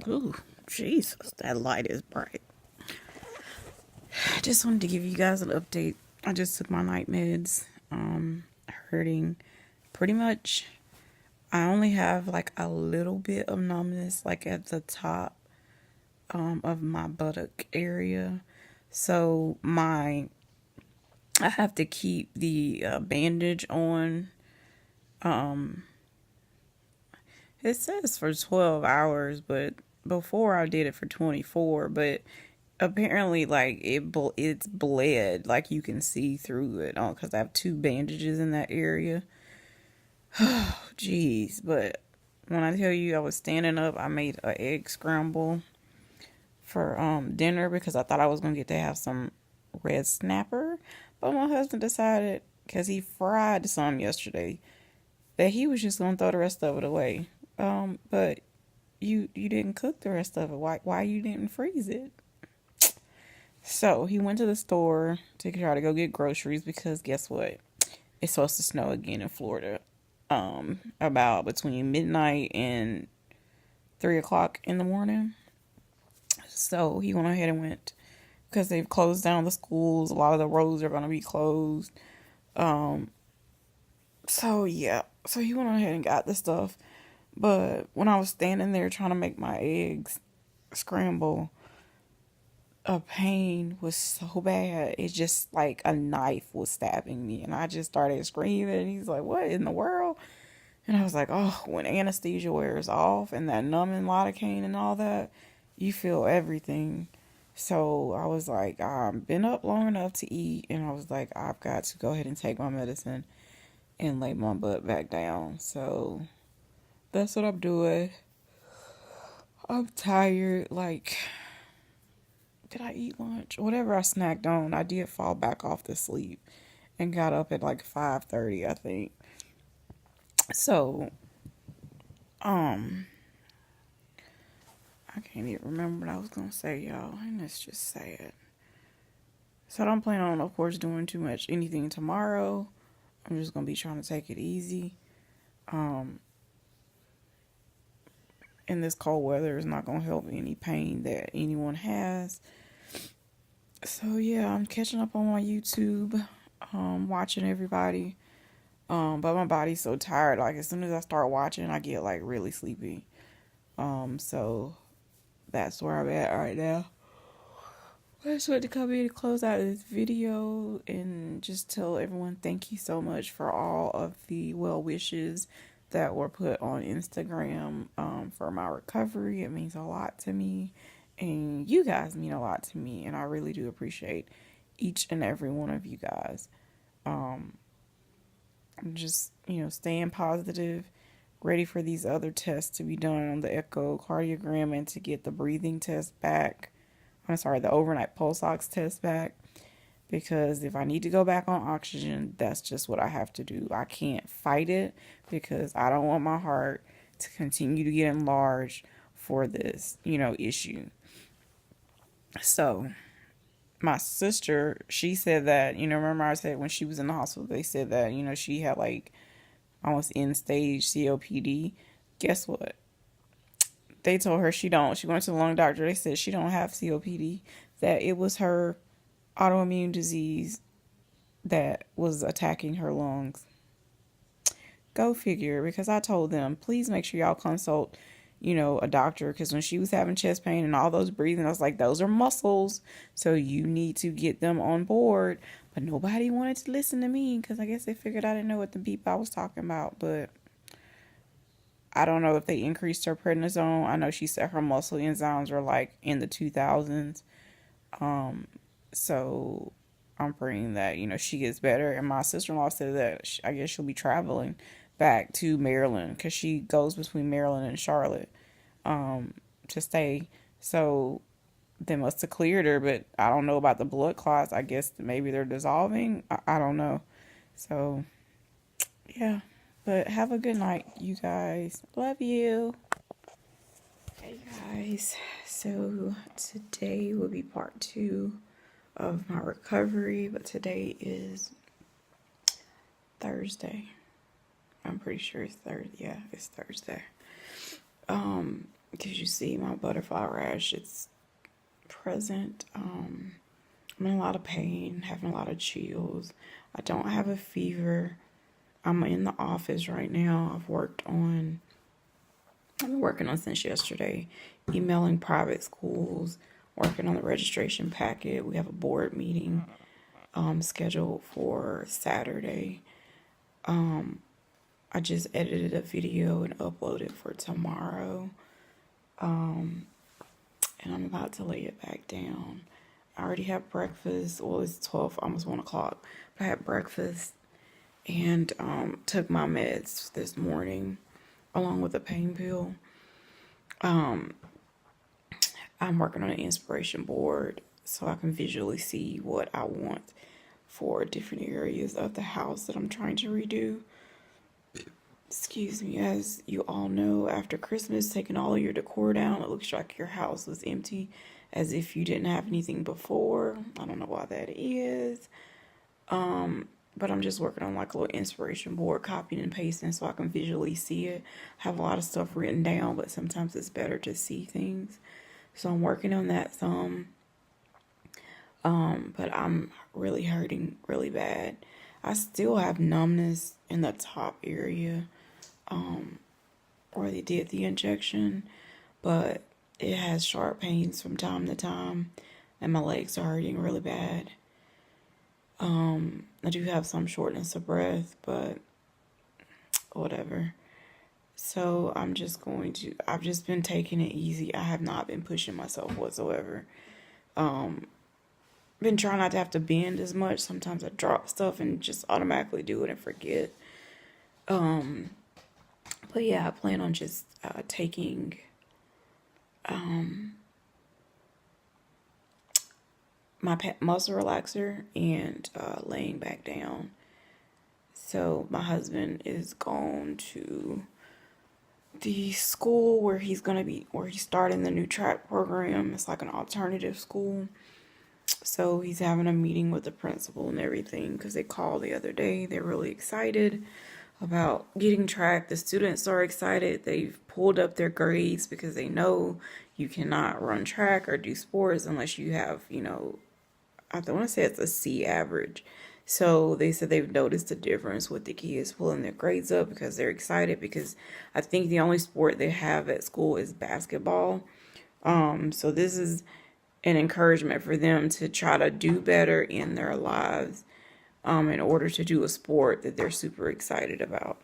Ooh, Jesus, that light is bright. I just wanted to give you guys an update. I just took my night meds. Hurting pretty much. I only have like a little bit of numbness, like at the top of my buttock area. So I have to keep the bandage on. It says for 12 hours, but before I did it for 24. But apparently, like it's bled, like you can see through it. Because I have two bandages in that area. Jeez, but when I tell you I was standing up, I made an egg scramble for dinner because I thought I was gonna get to have some red snapper, but my husband decided because he fried some yesterday that he was just gonna throw the rest of it away. But you didn't cook the rest of it. Why you didn't freeze it? So he went to the store to try to go get groceries because guess what? It's supposed to snow again in Florida. About between midnight and 3 o'clock in the morning. So he went ahead and went because they've closed down the schools. A lot of the roads are going to be closed. So yeah, so he went ahead and got the stuff. But when I was standing there trying to make my eggs scramble, a pain was so bad. It's just like a knife was stabbing me, and I just started screaming. And he's like, "What in the world?" And I was like, "Oh, when anesthesia wears off and that numbing lidocaine and all that, you feel everything." So I was like, I've been up long enough to eat, and I was like, I've got to go ahead and take my medicine and lay my butt back down. So that's what I'm doing. I'm tired. Like, did I eat lunch? Whatever I snacked on, I did fall back off to sleep and got up at like 5:30, I think. So, um, I can't even remember what I was gonna say, y'all. And it's just sad. So I don't plan on, of course, doing too much anything tomorrow. I'm just gonna be trying to take it easy. Um, and this cold weather is not gonna help any pain that anyone has. So yeah, I'm catching up on my YouTube, watching everybody. But my body's so tired. Like as soon as I start watching, I get like really sleepy. So that's where I'm at right now. I just wanted to come in and close out this video and just tell everyone thank you so much for all of the well wishes that were put on Instagram for my recovery. It means a lot to me, and you guys mean a lot to me, and I really do appreciate each and every one of you guys. I'm just, staying positive, ready for these other tests to be done on the echocardiogram and to get the breathing test back. I'm sorry, the overnight pulse ox test back. Because if I need to go back on oxygen, that's just what I have to do. I can't fight it because I don't want my heart to continue to get enlarged for this, issue. So my sister, she said that, remember I said when she was in the hospital, they said that, she had like almost end stage COPD. Guess what? They told her she don't. She went to the lung doctor. They said she don't have COPD, that it was her autoimmune disease that was attacking her lungs. Go figure, because I told them, please make sure y'all consult, a doctor, because when she was having chest pain and all those breathing, I was like, those are muscles, so you need to get them on board. But nobody wanted to listen to me, because I guess they figured I didn't know what the beep I was talking about. But I don't know if they increased her prednisone. I know she said her muscle enzymes were like in the 2000s. So I'm praying that, she gets better. And my sister-in-law said that I guess she'll be traveling back to Maryland because she goes between Maryland and Charlotte to stay. So they must have cleared her, but I don't know about the blood clots. I guess maybe they're dissolving. I don't know. So, yeah. But have a good night, you guys. Love you. Hey, guys. So today will be part 2 of my recovery, but today is Thursday. I'm pretty sure it's Thursday. Yeah, it's Thursday. Did you see my butterfly rash? It's present. I'm in a lot of pain, having a lot of chills. I don't have a fever. I'm in the office right now. I've been working on since yesterday, emailing private schools, working on the registration packet. We have a board meeting scheduled for Saturday. I just edited a video and uploaded for tomorrow. And I'm about to lay it back down. I already have breakfast. Well, it's 12, almost 1 o'clock. But I had breakfast and took my meds this morning along with a pain pill. I'm working on an inspiration board so I can visually see what I want for different areas of the house that I'm trying to redo. Excuse me, as you all know, after Christmas, taking all of your decor down, it looks like your house was empty, as if you didn't have anything before. I don't know why that is. But I'm just working on like a little inspiration board, copying and pasting so I can visually see it. I have a lot of stuff written down, but sometimes it's better to see things. So I'm working on that some. But I'm really hurting really bad. I still have numbness in the top area, where they did the injection, but it has sharp pains from time to time, and my legs are hurting really bad. I do have some shortness of breath, but whatever. So I've just been taking it easy. I have not been pushing myself whatsoever. Been trying not to have to bend as much. Sometimes I drop stuff and just automatically do it and forget. But yeah, I plan on just taking my muscle relaxer and laying back down. So my husband is going to the school where he's starting the new track program. It's like an alternative school. So he's having a meeting with the principal and everything because they called the other day. They're really excited about getting track. The students are excited. They've pulled up their grades because they know you cannot run track or do sports unless you have, I want to say it's a C average. So they said they've noticed a difference with the kids pulling their grades up because they're excited, because I think the only sport they have at school is basketball. So this is an encouragement for them to try to do better in their lives, in order to do a sport that they're super excited about.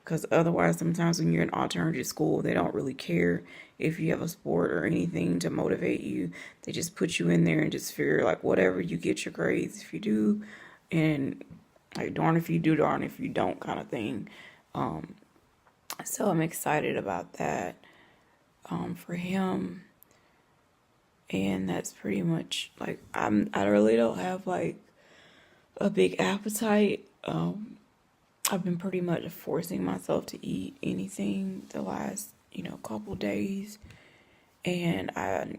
Because otherwise, sometimes when you're in alternative school, they don't really care if you have a sport or anything to motivate you. They just put you in there and just figure like whatever, you get your grades if you do, and like darn if you do, darn if you don't kind of thing. So I'm excited about that for him. And that's pretty much like I really don't have like a big appetite. I've been pretty much forcing myself to eat anything the last, couple days. And I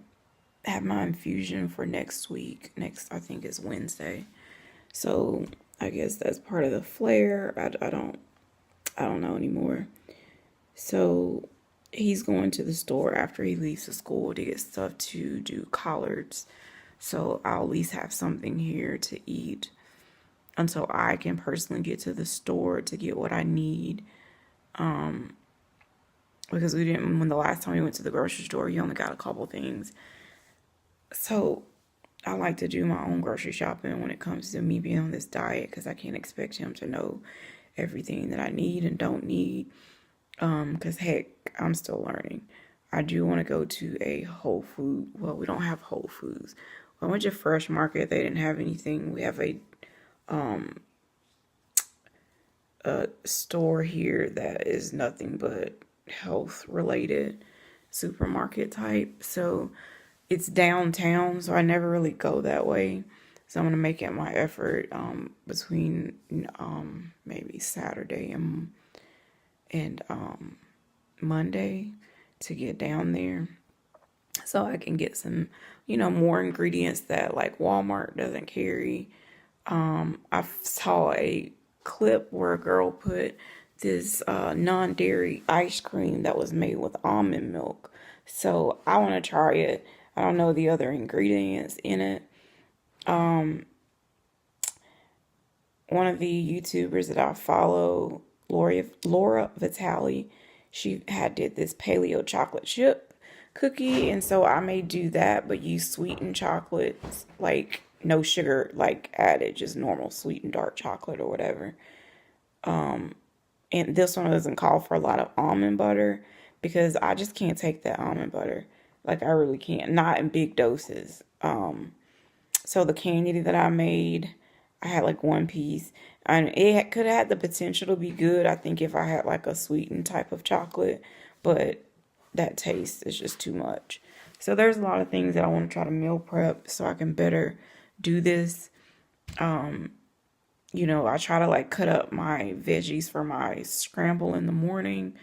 have my infusion for next week. Next, I think, is Wednesday. So I guess that's part of the flare. I don't know anymore. So he's going to the store after he leaves the school to get stuff to do collards. So I'll at least have something here to eat until I can personally get to the store to get what I need. Because when the last time we went to the grocery store, he only got a couple things. So I like to do my own grocery shopping when it comes to me being on this diet, because I can't expect him to know everything that I need and don't need. Because heck, I'm still learning. I do want to go to a Whole Food. Well, we don't have Whole Foods. I went to Fresh Market. They didn't have anything. We have a store here that is nothing but health related, supermarket type. So it's downtown, so I never really go that way. So I'm gonna make it my effort between maybe Saturday and Monday to get down there, so I can get some more ingredients that like Walmart doesn't carry. I saw a clip where a girl put this non-dairy ice cream that was made with almond milk. So I want to try it. I don't know the other ingredients in it. One of the YouTubers that I follow, Laura Vitale, she had did this paleo chocolate chip cookie, and so I may do that, but use sweetened chocolates, like no sugar, like added, just normal sweetened dark chocolate or whatever. And this one doesn't call for a lot of almond butter because I just can't take that almond butter. Like I really can't, not in big doses. So the candy that I made, I had like one piece, and it could have had the potential to be good. I think if I had like a sweetened type of chocolate, but that taste is just too much. So there's a lot of things that I want to try to meal prep so I can better do this. I try to like cut up my veggies for my scramble in the morning.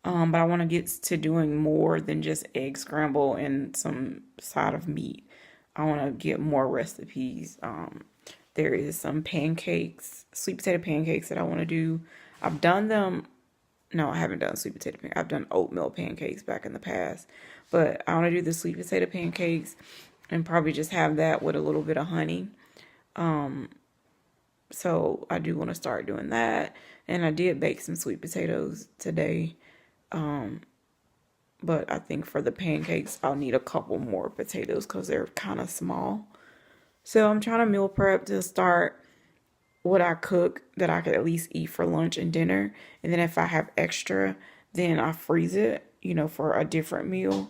But I want to get to doing more than just egg scramble and some side of meat. I want to get more recipes. There is some pancakes, sweet potato pancakes that I want to do. I've done them. No, I haven't done sweet potato pancakes. I've done oatmeal pancakes back in the past. But I want to do the sweet potato pancakes and probably just have that with a little bit of honey. So I do want to start doing that. And I did bake some sweet potatoes today. But I think for the pancakes, I'll need a couple more potatoes because they're kind of small. So I'm trying to meal prep to start what I cook that I could at least eat for lunch and dinner. And then if I have extra, then I freeze it, for a different meal.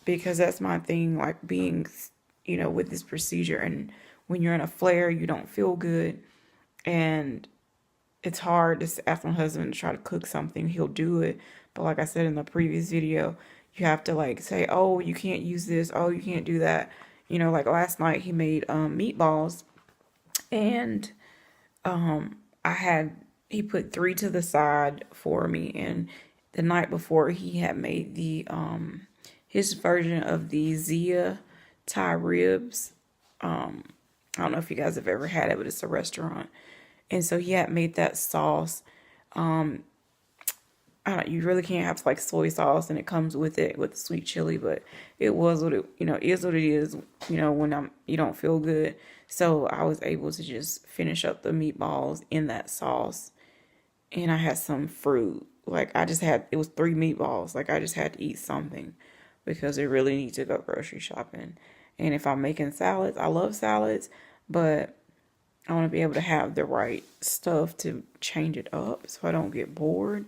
Because that's my thing, like being, with this procedure. And when you're in a flare, you don't feel good. And it's hard to ask my husband to try to cook something. He'll do it. But like I said in the previous video, you have to like say, oh, you can't use this. Oh, you can't do that. Like last night he made meatballs, and he put 3 to the side for me. And the night before he had made the his version of the Zia Thai ribs. I don't know if you guys have ever had it, but it's a restaurant. And so he had made that sauce. You really can't have like soy sauce, and it comes with it with the sweet chili, but it was what it, is what it is, when you don't feel good. So I was able to just finish up the meatballs in that sauce, and I had some fruit. Like it was 3 meatballs. Like I just had to eat something because I really need to go grocery shopping. And if I'm making salads, I love salads, but I want to be able to have the right stuff to change it up so I don't get bored.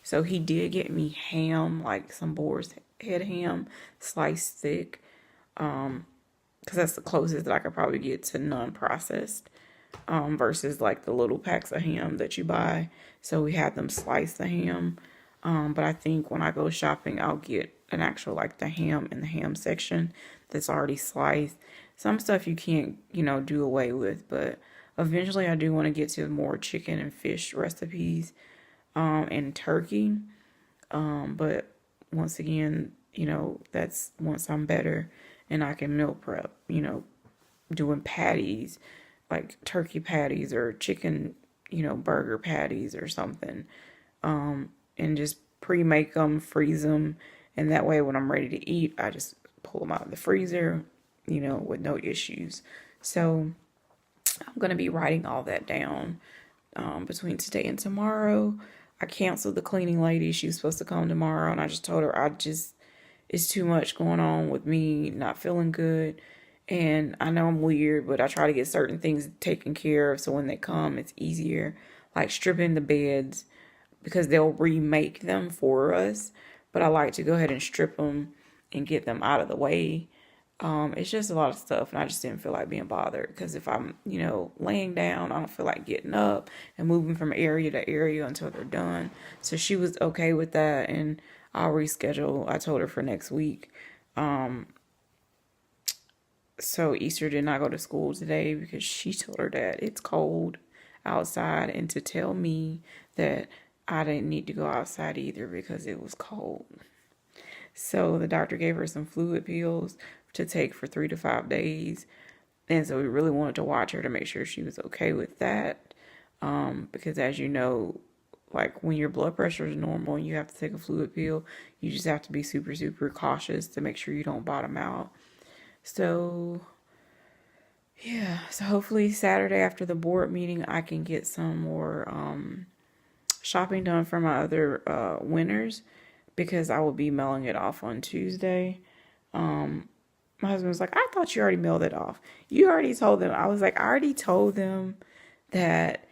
So he did get me ham, like some boar's head ham, sliced thick, because that's the closest that I could probably get to non-processed, versus like the little packs of ham that you buy. So we had them slice the ham, but I think when I go shopping, I'll get an actual like the ham in the ham section that's already sliced. Some stuff you can't, do away with, but eventually I do want to get to more chicken and fish recipes. And turkey. But once again, that's once I'm better and I can meal prep, doing patties, like turkey patties or chicken, burger patties or something. And just pre-make them, freeze them. And that way when I'm ready to eat, I just pull them out of the freezer, with no issues. So I'm going to be writing all that down between today and tomorrow. I canceled the cleaning lady. She was supposed to come tomorrow, and I just told her it's too much going on with me not feeling good. And I know I'm weird, but I try to get certain things taken care of so when they come, it's easier. Like stripping the beds because they'll remake them for us. But I like to go ahead and strip them and get them out of the way. It's just a lot of stuff, and I just didn't feel like being bothered because if I'm, laying down, I don't feel like getting up and moving from area to area until they're done. So she was okay with that, and I'll reschedule. I told her for next week. So Easter did not go to school today because she told her dad it's cold outside, and to tell me that I didn't need to go outside either because it was cold. So the doctor gave her some fluid pills to take for 3 to 5 days. And so we really wanted to watch her to make sure she was okay with that. Because as you know, like when your blood pressure is normal and you have to take a fluid pill, you just have to be super, super cautious to make sure you don't bottom out. So, yeah. So hopefully Saturday after the board meeting, I can get some more shopping done for my other winners, because I will be mailing it off on Tuesday. My husband was like, I thought you already mailed it off. You already told them. I was like, I already told them that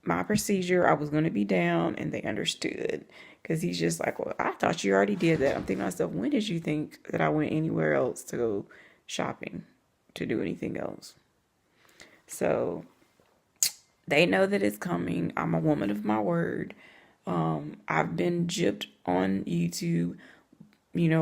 my procedure, I was going to be down, and they understood. Because he's just like, well, I thought you already did that. I'm thinking to myself, when did you think that I went anywhere else to go shopping, to do anything else? So they know that it's coming. I'm a woman of my word. I've been gypped on YouTube,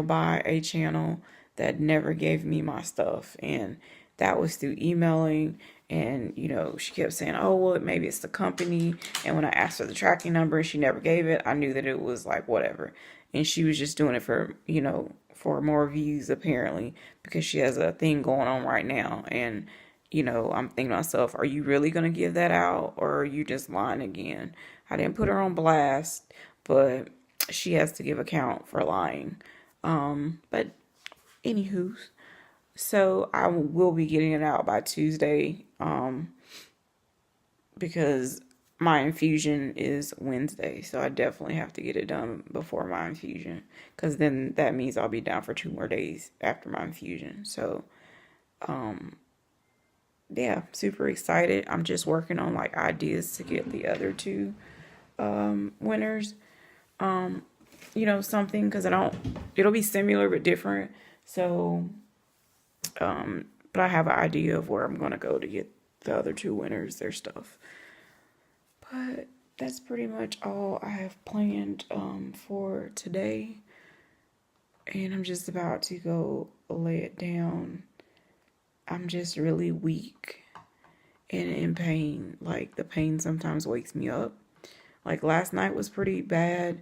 by a channel that never gave me my stuff. And that was through emailing. And, she kept saying, oh, well, maybe it's the company. And when I asked for the tracking number and she never gave it, I knew that it was like whatever. And she was just doing it for, for more views, apparently, because she has a thing going on right now. And, I'm thinking to myself, are you really going to give that out, or are you just lying again? I didn't put her on blast, but she has to give account for lying. But anywho, so I will be getting it out by Tuesday, because my infusion is Wednesday, so I definitely have to get it done before my infusion, because then that means I'll be down for 2 more days after my infusion. So, yeah, super excited. I'm just working on like ideas to get the other 2 winners. Something, because it'll be similar but different. So, but I have an idea of where I'm going to go to get the other 2 winners their stuff. But that's pretty much all I have planned for today. And I'm just about to go lay it down. I'm just really weak and in pain. Like, the pain sometimes wakes me up. Like, last night was pretty bad.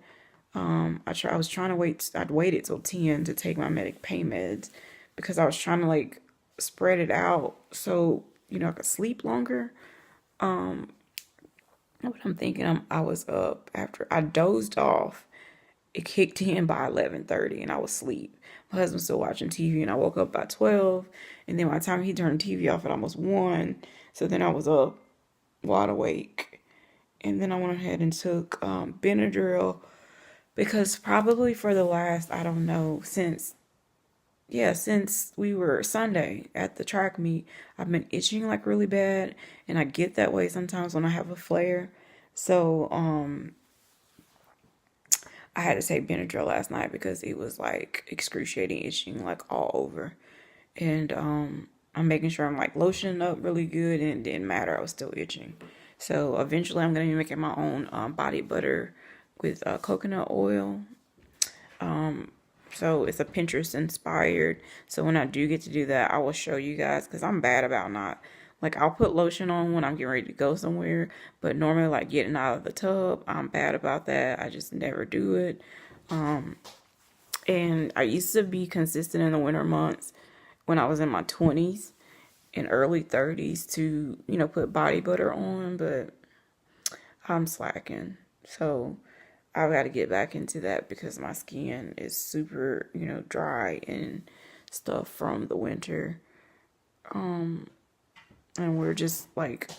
I was trying to wait. I'd waited till 10 to take my pain meds, because I was trying to like spread it out so I could sleep longer. But I'm thinking, I was up after I dozed off. It kicked in by 11:30 and I was asleep. My husband's still watching TV, and I woke up by 12. And then by the time he turned the TV off at almost 1, so then I was up wide awake. And then I went ahead and took Benadryl, because probably for the last, I don't know, since we were Sunday at the track meet, I've been itching like really bad, and I get that way sometimes when I have a flare. So, I had to take Benadryl last night because it was like excruciating itching like all over. And I'm making sure I'm like lotioning up really good, and it didn't matter, I was still itching. So eventually I'm going to be making my own body butter with coconut oil. So it's a Pinterest inspired. So when I do get to do that, I will show you guys, because I'm bad about not, like, I'll put lotion on when I'm getting ready to go somewhere, but normally like getting out of the tub, I'm bad about that. I just never do it. And I used to be consistent in the winter months when I was in my 20s and early 30s to, put body butter on, but I'm slacking. So I've got to get back into that, because my skin is super, dry and stuff from the winter. And we're just like,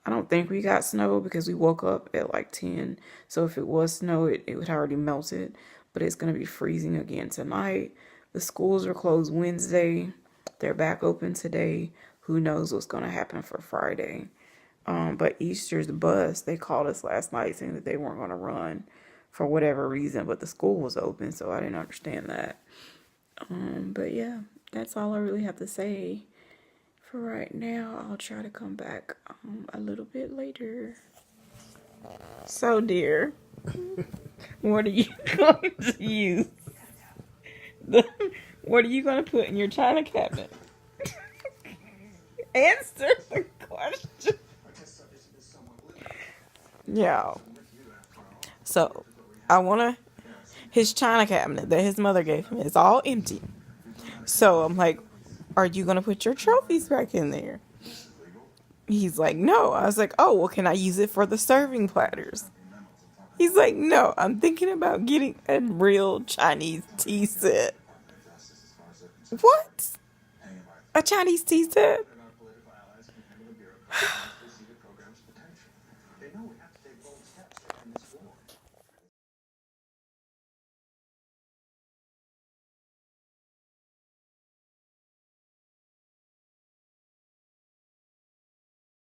I don't think we got snow, because we woke up at like 10. So if it was snow, it would already melted. But it's going to be freezing again tonight. The schools are closed Wednesday. They're back open today. Who knows what's going to happen for Friday. But Easter's bus, they called us last night saying that they weren't going to run for whatever reason, but the school was open, so I didn't understand that. But yeah, that's all I really have to say for right now. I'll try to come back a little bit later. So, dear, what are you going to use? What are you going to put in your china cabinet? Answer the question. Yeah. So, his china cabinet that his mother gave him is all empty. So I'm like, are you going to put your trophies back in there? He's like, no. I was like, oh, well, can I use it for the serving platters? He's like, no, I'm thinking about getting a real Chinese tea set. What? A Chinese tea set?